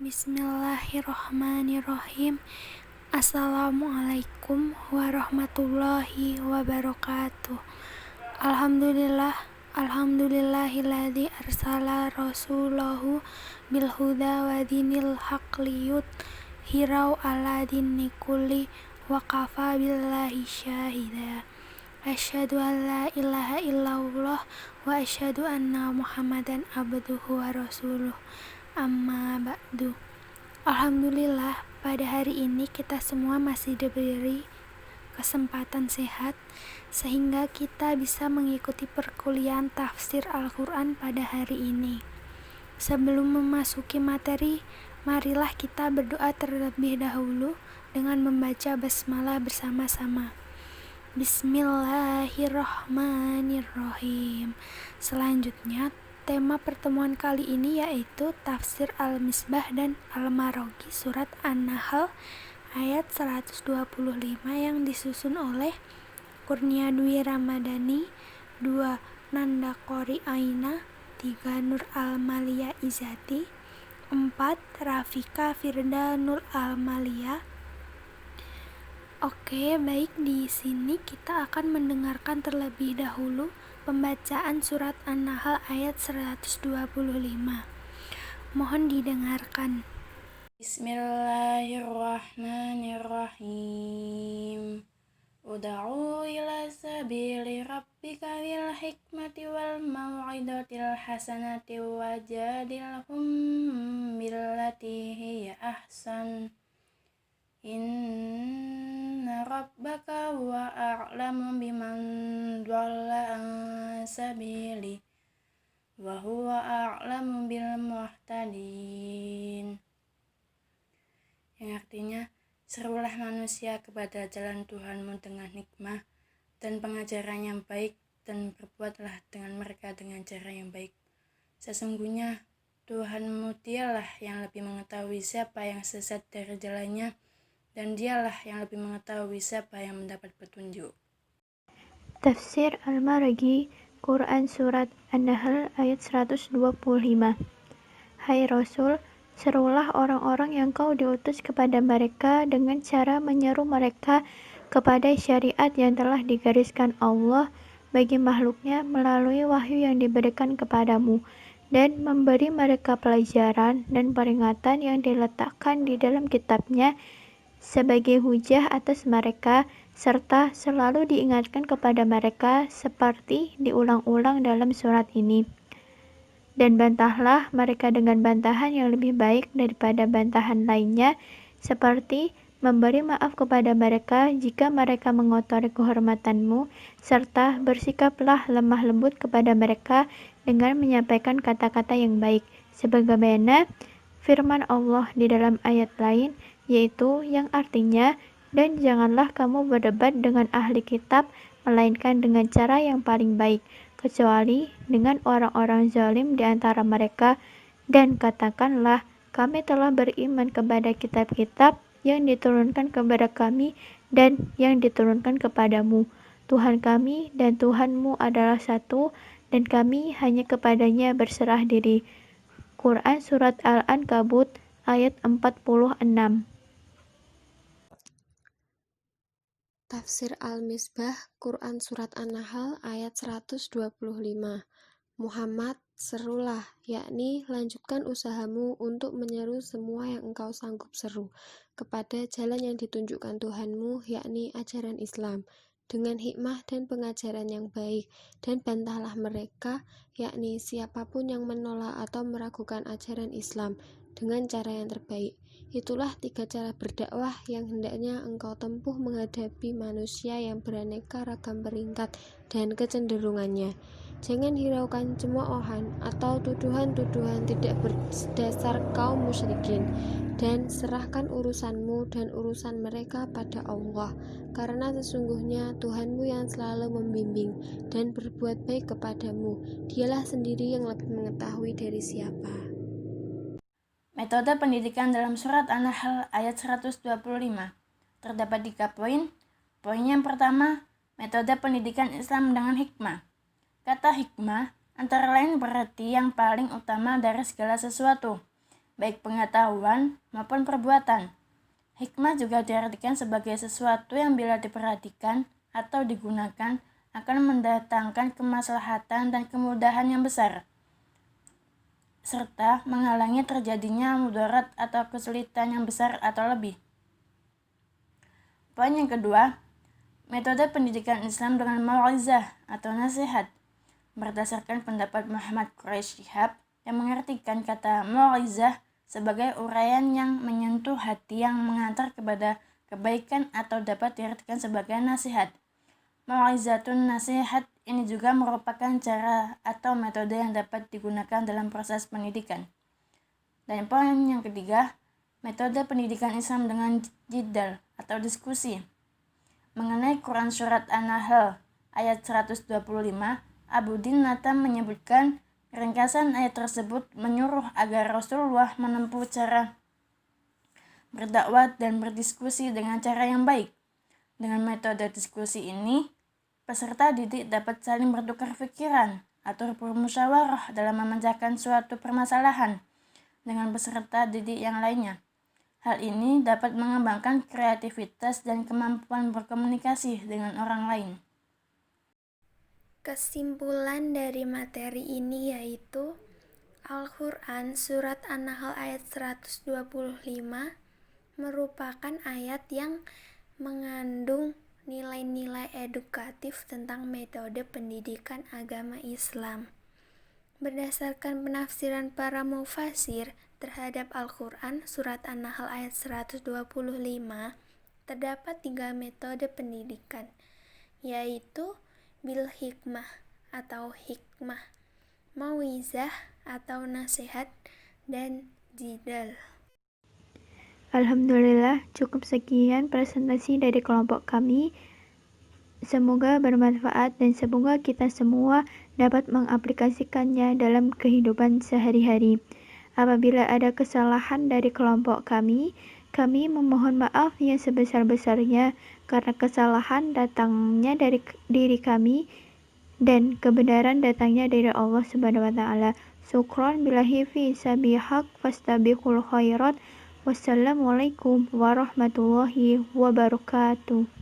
Bismillahirrahmanirrahim. Assalamualaikum warahmatullahi wabarakatuh. Alhamdulillahilladzi arsala rasulahu bil huda wa dinil haq liyudhhirahu ala dini kulli wa kafa billahi syahida. Asyhadu an la ilaha illallah wa asyhadu anna Muhammadan abduhu wa rasuluh. Amma ba'du. Alhamdulillah, pada hari ini kita semua masih diberi kesempatan sehat sehingga kita bisa mengikuti perkuliahan tafsir Al-Quran pada hari ini. Sebelum memasuki materi, marilah kita berdoa terlebih dahulu dengan membaca basmalah bersama-sama. Bismillahirrahmanirrahim. Selanjutnya, tema pertemuan kali ini yaitu Tafsir Al-Misbah dan Al-Maraghi Surat An-Nahl ayat 125 yang disusun oleh Kurnia Dwi Ramadhani, 2 Nanda Qori Aina, 3 Nur Al-Malia Izati, 4 Rafika Firda Nur Al-Malia. Oke, baik, di sini kita akan mendengarkan terlebih dahulu pembacaan surat An-Nahl ayat 125. Mohon didengarkan. Bismillahirrahmanirrahim. Ud'u ila sabili rabbika bil hikmati wal mau'izatil hasanati wajadilhum billati hiya ahsan. Inna rabbaka huwa a'lamu biman dhalla an sabili wa huwa a'lamu bil muhtadin. Yang artinya, serulah manusia kepada jalan Tuhanmu dengan hikmah dan pengajaran yang baik, dan berbuatlah dengan mereka dengan cara yang baik. Sesungguhnya Tuhanmu dialah yang lebih mengetahui siapa yang sesat dari jalannya, dan dialah yang lebih mengetahui siapa yang mendapat petunjuk. Tafsir Al-Maraghi, Quran Surat An-Nahl ayat 125. Hai Rasul, serulah orang-orang yang kau diutus kepada mereka dengan cara menyeru mereka kepada syariat yang telah digariskan Allah bagi makhluknya melalui wahyu yang diberikan kepadamu, dan memberi mereka pelajaran dan peringatan yang diletakkan di dalam kitabnya sebagai hujah atas mereka, serta selalu diingatkan kepada mereka seperti diulang-ulang dalam surat ini. Dan bantahlah mereka dengan bantahan yang lebih baik daripada bantahan lainnya, seperti memberi maaf kepada mereka jika mereka mengotori kehormatanmu, serta bersikaplah lemah lembut kepada mereka dengan menyampaikan kata-kata yang baik, sebagaimana firman Allah di dalam ayat lain, yaitu yang artinya, dan janganlah kamu berdebat dengan ahli kitab, melainkan dengan cara yang paling baik, kecuali dengan orang-orang zalim di antara mereka, dan katakanlah, kami telah beriman kepada kitab-kitab yang diturunkan kepada kami dan yang diturunkan kepadamu. Tuhan kami dan Tuhanmu adalah satu, dan kami hanya kepadanya berserah diri. Quran Surat Al-Ankabut ayat 46. Tafsir Al-Misbah, Quran Surat An-Nahl ayat 125. Muhammad, serulah, yakni lanjutkan usahamu untuk menyeru semua yang engkau sanggup seru kepada jalan yang ditunjukkan Tuhanmu, yakni ajaran Islam, dengan hikmah dan pengajaran yang baik, dan bantahlah mereka, yakni siapapun yang menolak atau meragukan ajaran Islam, dengan cara yang terbaik. Itulah 3 cara berdakwah yang hendaknya engkau tempuh menghadapi manusia yang beraneka ragam peringkat dan kecenderungannya. Jangan hiraukan cemoohan atau tuduhan-tuduhan tidak berdasar kaum musyrikin, dan serahkan urusanmu dan urusan mereka pada Allah, karena sesungguhnya Tuhanmu yang selalu membimbing dan berbuat baik kepadamu. Dialah sendiri yang lebih mengetahui dari siapa. Metode pendidikan dalam surat An-Nahl ayat 125. Terdapat 3 poin. Poin yang pertama, metode pendidikan Islam dengan hikmah. Kata hikmah antara lain berarti yang paling utama dari segala sesuatu. baik pengetahuan maupun perbuatan. Hikmah juga diartikan sebagai sesuatu yang bila diperhatikan atau digunakan akan mendatangkan kemaslahatan dan kemudahan yang besar, serta menghalangi terjadinya mudarat atau kesulitan yang besar atau lebih. Poin yang kedua, metode pendidikan Islam dengan mau'izah atau nasihat. Berdasarkan pendapat Muhammad Quraish Shihab yang mengartikan kata mau'izah sebagai uraian yang menyentuh hati yang mengantar kepada kebaikan atau dapat diartikan sebagai nasihat. Mau'izatun nasihat ini juga merupakan cara atau metode yang dapat digunakan dalam proses pendidikan. Dan poin yang ketiga, metode pendidikan Islam dengan jidal atau diskusi. Mengenai Quran Surat An-Nahl ayat 125, Abu Din Natam menyebutkan ringkasan ayat tersebut menyuruh agar Rasulullah menempuh cara berdakwah dan berdiskusi dengan cara yang baik. Dengan metode diskusi ini, peserta didik dapat saling bertukar pikiran atau bermusyawarah dalam memecahkan suatu permasalahan dengan peserta didik yang lainnya. Hal ini dapat mengembangkan kreativitas dan kemampuan berkomunikasi dengan orang lain. Kesimpulan dari materi ini yaitu Al-Quran Surat An-Nahl ayat 125 merupakan ayat yang mengandung nilai-nilai edukatif tentang metode pendidikan agama Islam. Berdasarkan penafsiran para mufasir terhadap Al-Quran Surat An-Nahl ayat 125, terdapat 3 metode pendidikan, yaitu bil hikmah atau hikmah, mau'izah atau nasihat, dan jidal. Alhamdulillah, cukup sekian presentasi dari kelompok kami. Semoga bermanfaat dan semoga kita semua dapat mengaplikasikannya dalam kehidupan sehari-hari. Apabila ada kesalahan dari kelompok kami memohon maaf yang sebesar-besarnya karena kesalahan datangnya dari diri kami dan kebenaran datangnya dari Allah Subhanahu wa taala. Syukran billahi fi sabihaq fastabiqul khairat. Wassalamualaikum warahmatullahi wabarakatuh.